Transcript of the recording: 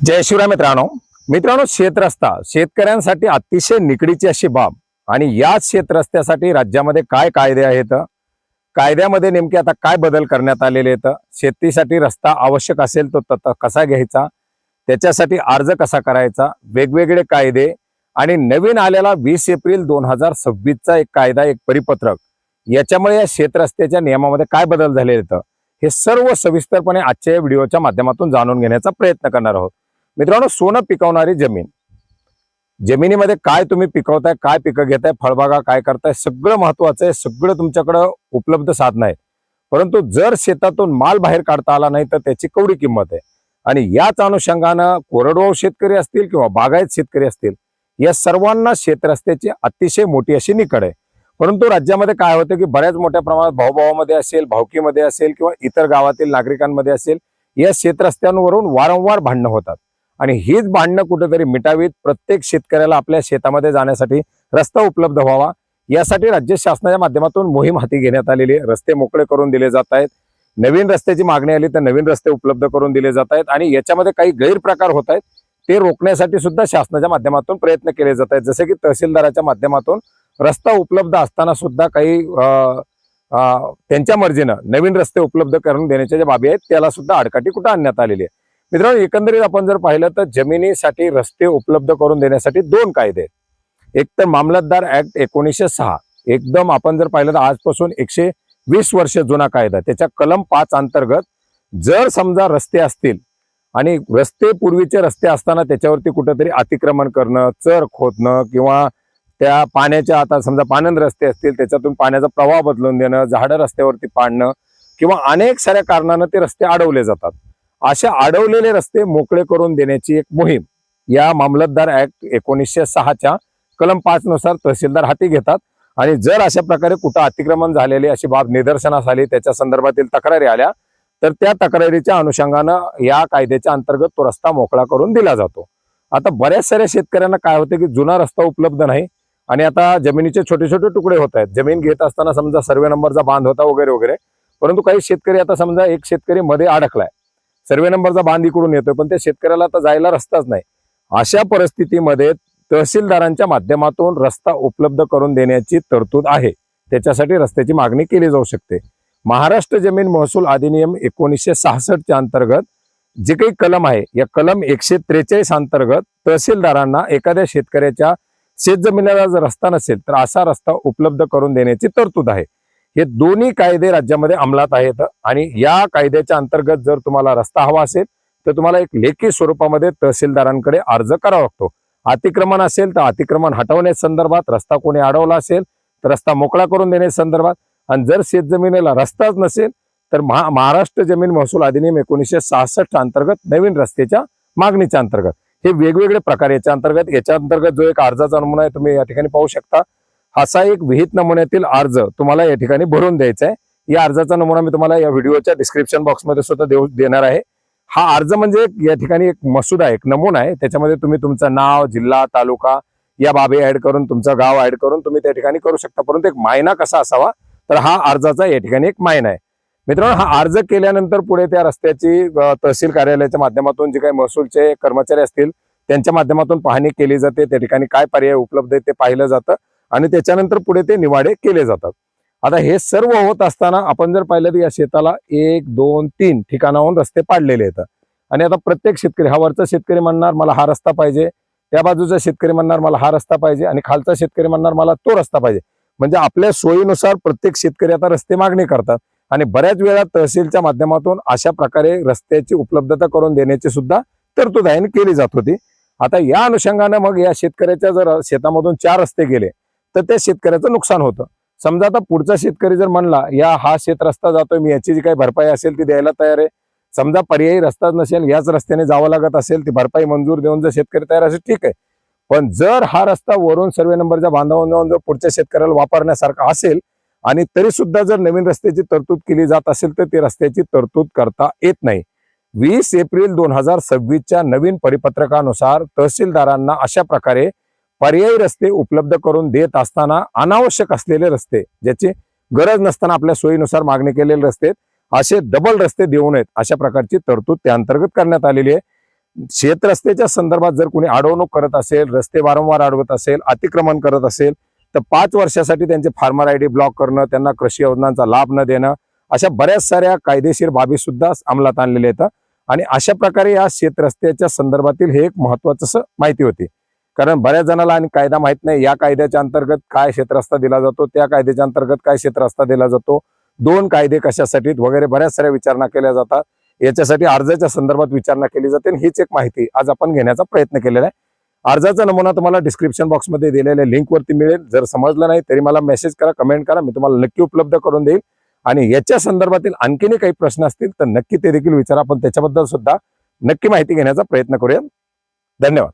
जय शिवराय मित्रांनो शेतरस्ता शेतकऱ्यांसाठी अतिशय निकडीची अशी बाब आणि याच शेतरस्त्यासाठी राज्यामध्ये काय कायदे आहेत, कायद्यामध्ये नेमके आता काय बदल करण्यात आलेले आहेत, शेतीसाठी रस्ता आवश्यक असेल तो कसा घ्यायचा, त्याच्यासाठी अर्ज कसा करायचा, वेगवेगळे कायदे आणि नवीन आलेला 20 एप्रिल 2026 चा एक कायदा, एक परिपत्रक, याच्यामुळे या शेतरस्त्याच्या नियमामध्ये काय बदल झाले आहेत हे सर्व सविस्तरपणे आजच्या या व्हिडिओच्या माध्यमातून जाणून घेण्याचा प्रयत्न करणार आहोत। मित्रांनो, सोनं पिकवणारी जमिनीमध्ये काय तुम्ही पिकवताय, काय पिकं घेताय, फळबागा काय करताय, सगळं महत्वाचं आहे। सगळं तुमच्याकडे उपलब्ध साधन आहे, परंतु जर शेतातून माल बाहेर काढता आला नाही तर त्याची केवढी किंमत आहे। आणि याच अनुषंगानं कोरडवाहू शेतकरी असतील किंवा बागायत शेतकरी असतील, या सर्वांना शेतरस्त्याची अतिशय मोठी अशी निकड आहे। परंतु राज्यामध्ये काय होतं की बऱ्याच मोठ्या प्रमाणात भाऊभावामध्ये असेल, भावकीमध्ये असेल किंवा इतर गावातील नागरिकांमध्ये असेल, या शेतरस्त्यांवरून वारंवार भांडणं होतात आणि हीच भांडणं कुठेतरी मिटावीत, प्रत्येक शेतकऱ्याला आपल्या शेतामध्ये जाण्यासाठी रस्ता उपलब्ध व्हावा, यासाठी राज्य शासनाच्या माध्यमातून मोहीम हाती घेण्यात आलेली आहे। रस्ते मोकळे करून दिले जात आहेत, नवीन रस्त्याची मागणी आली तर नवीन रस्ते उपलब्ध करून दिले जात आहेत आणि याच्यामध्ये काही गैरप्रकार होत आहेत ते रोखण्यासाठी सुद्धा शासनाच्या माध्यमातून प्रयत्न केले जात आहेत। जसे की तहसीलदाराच्या माध्यमातून रस्ता उपलब्ध असताना सुद्धा काही त्यांच्या मर्जीनं नवीन रस्ते उपलब्ध करून देण्याच्या ज्या बाबी आहेत त्याला सुद्धा आडकाठी कुठं आणण्यात आलेली आहे। मित्रांनो, एकंदरीत आपण जर पाहिलं तर जमिनीसाठी रस्ते उपलब्ध करून देण्यासाठी दोन कायदे आहेत। एक तर मामलतदार ऍक्ट 1906, एकदम आपण जर पाहिलं तर आजपासून 120 वर्ष जुना कायदा, त्याच्या कलम 5 अंतर्गत जर समजा रस्ते असतील आणि रस्ते पूर्वीचे रस्ते असताना त्याच्यावरती कुठेतरी अतिक्रमण करणं, चर खोदणं किंवा त्या पाण्याच्या, आता समजा पाणंद रस्ते असतील त्याच्यातून पाण्याचा प्रवाह बदलून देणं, झाडं रस्त्यावरती पाडणं किंवा अनेक साऱ्या कारणानं ते रस्ते अडवले जातात, अशा अडवलेले रस्ते मोकळे करून देण्याची एक मोहीम या मामलतदार ऍक्ट 1906च्या कलम 5 नुसार तहसीलदार हाती घेतात। आणि जर अशा प्रकारे कुठं अतिक्रमण झालेले अशी बाब निदर्शनास आली, त्याच्या संदर्भातील तक्रारी आल्या तर त्या तक्रारीच्या अनुषंगानं या कायद्याच्या अंतर्गत तो रस्ता मोकळा करून दिला जातो। आता बऱ्याच साऱ्या शेतकऱ्यांना काय होतं की जुना रस्ता उपलब्ध नाही आणि आता जमिनीचे छोटे छोटे तुकडे होत आहेत। जमीन घेत असताना समजा सर्वे नंबरचा बांध होता वगैरे वगैरे, परंतु काही शेतकरी, आता समजा एक शेतकरी मध्ये अडकलाय, सर्वे नंबरचा बांध इकडून येतोय पण त्या शेतकऱ्याला आता जायला रस्ताच नाही, अशा परिस्थितीमध्ये तहसीलदारांच्या माध्यमातून रस्ता उपलब्ध करून देण्याची तरतूद आहे। त्याच्यासाठी रस्त्याची मागणी केली जाऊ शकते। महाराष्ट्र जमीन महसूल अधिनियम 1966च्या अंतर्गत जे काही कलम आहे, या कलम 143 अंतर्गत तहसीलदारांना एखाद्या शेतकऱ्याच्या शेतजमिनीला जर रस्ता नसेल तर असा रस्ता उपलब्ध करून देण्याची तरतूद आहे। हे दोन्ही कायदे राज्यामध्ये अंमलात आहेत आणि या कायद्याच्या अंतर्गत जर तुम्हाला रस्ता हवा असेल तर तुम्हाला एक लेखी स्वरूपामध्ये तहसीलदारांकडे अर्ज करावा लागतो। अतिक्रमण असेल तर अतिक्रमण हटवण्याच्या संदर्भात, रस्ता कोणी अडवला असेल तर रस्ता मोकळा करून देण्याच्या संदर्भात, आणि जर शेतजमिनीला रस्ताच नसेल तर महाराष्ट्र जमीन महसूल अधिनियम 1966 अंतर्गत नवीन रस्त्याच्या मागणीच्या अंतर्गत हे वेगवेगळे प्रकार याच्या अंतर्गत जो एक अर्जाचा नमुना आहे तुम्ही या ठिकाणी पाहू शकता। असा एक विहित नमुन्यातील अर्ज तुम्हाला या ठिकाणी भरून द्यायचा आहे। या अर्जाचा नमुना मी तुम्हाला या व्हिडिओच्या डिस्क्रिप्शन बॉक्समध्ये सुद्धा देणार आहे। हा अर्ज म्हणजे या ठिकाणी एक मसुदा, एक नमुना आहे, त्याच्यामध्ये तुम्ही तुमचं नाव, जिल्हा, तालुका या बाबी ऍड करून, तुमचं गाव ऍड करून तुम्ही त्या ठिकाणी करू शकता। परंतु एक मायना कसा असावा तर हा अर्जाचा या ठिकाणी एक मायना आहे। मित्रांनो, हा अर्ज केल्यानंतर पुढे त्या रस्त्याची तहसील कार्यालयाच्या माध्यमातून जे काही महसूलचे कर्मचारी असतील त्यांच्या माध्यमातून पाहणी केली जाते, त्या ठिकाणी काय पर्याय उपलब्ध आहे ते पाहिलं जातं आणि त्याच्यानंतर पुढे ते निवाडे केले जातात। आता हे सर्व होत असताना आपण जर पाहिलं तर या शेताला 1, 2, 3 ठिकाणाहून रस्ते पाडलेले आहेत आणि आता प्रत्येक शेतकरी, हा वरचा शेतकरी म्हणणार मला हा रस्ता पाहिजे, त्या बाजूचा शेतकरी म्हणणार मला हा रस्ता पाहिजे आणि खालचा शेतकरी म्हणणार मला तो रस्ता पाहिजे। म्हणजे आपल्या सोयीनुसार प्रत्येक शेतकरी आता रस्ते मागणी करतात आणि बऱ्याच वेळा तहसीलच्या माध्यमातून अशा प्रकारे रस्त्याची उपलब्धता करून देण्याची सुद्धा तरतूद आहे केली जात होती। आता या अनुषंगाने मग या शेतकऱ्याच्या जर शेतामधून 4 रस्ते गेले तर त्या शेतकऱ्याचं नुकसान होतं। समजा आता पुढचा शेतकरी जर म्हणला हा शेत रस्ता जातोय, मी याची जी काही भरपाई असेल ती द्यायला तयार आहे, समजा पर्यायी रस्ताच नसेल, याच रस्त्याने जावं लागत असेल, ती भरपाई मंजूर देऊन जर शेतकरी तयार असेल ठीक आहे, पण जर हा रस्ता वरून सर्वे नंबरच्या बांधावरून जाऊन जर पुढच्या शेतकऱ्याला वापरण्यासारखा असेल आणि तरी सुद्धा जर नवीन रस्त्याची तरतूद केली जात असेल तर ती रस्त्याची तरतूद करता येत नाही। 20 एप्रिल 2026च्या नवीन परिपत्रकानुसार तहसीलदारांना अशा प्रकारे पर्यायी रस्ते उपलब्ध करून देत असताना अनावश्यक असलेले रस्ते, ज्याची गरज नसताना आपल्या सोयीनुसार मागणी केलेले रस्ते, असे डबल रस्ते देऊ नयेत अशा प्रकारची तरतूद त्या अंतर्गत करण्यात आलेली आहे। शेत रस्त्याच्या संदर्भात जर कोणी अडवणूक करत असेल, रस्ते वारंवार अडवत असेल, अतिक्रमण करत असेल तर 5 वर्षासाठी त्यांचे फार्मर आयडी ब्लॉक करणं, त्यांना कृषी योजनांचा लाभ न देणं, अशा बऱ्याच साऱ्या कायदेशीर बाबी सुद्धा अंमलात आणलेल्या आहेत. आणि अशा प्रकारे या शेत रस्त्याच्या संदर्भातील हे एक महत्वाचं माहिती होती. कारण बऱ्याच जणांना आणि कायदा माहित नाही, या कायद्याच्या अंतर्गत काय क्षेत्रस्ता दिला जातो, त्या कायद्याच्या अंतर्गत काय क्षेत्रस्ता दिला जातो, 2 कायदे कशासाठी वगैरे बऱ्याच साऱ्या विचारणा केल्या जातात. याच्यासाठी अर्जाच्या संदर्भात विचारणा केली जाते आणि हीच एक माहिती आज आपण घेण्याचा प्रयत्न केलेला आहे. अर्जाचा नमुना तुम्हाला डिस्क्रिप्शन बॉक्समध्ये दिलेल्या लिंकवरती मिळेल. जर समजलं नाही तरी मला मेसेज करा, कमेंट करा, मी तुम्हाला नक्की उपलब्ध करून देईल. आणि याच्या संदर्भातील आणखीनही काही प्रश्न असतील तर नक्की ते देखील विचारा, आपण त्याच्याबद्दल सुद्धा नक्की माहिती घेण्याचा प्रयत्न करूया. धन्यवाद.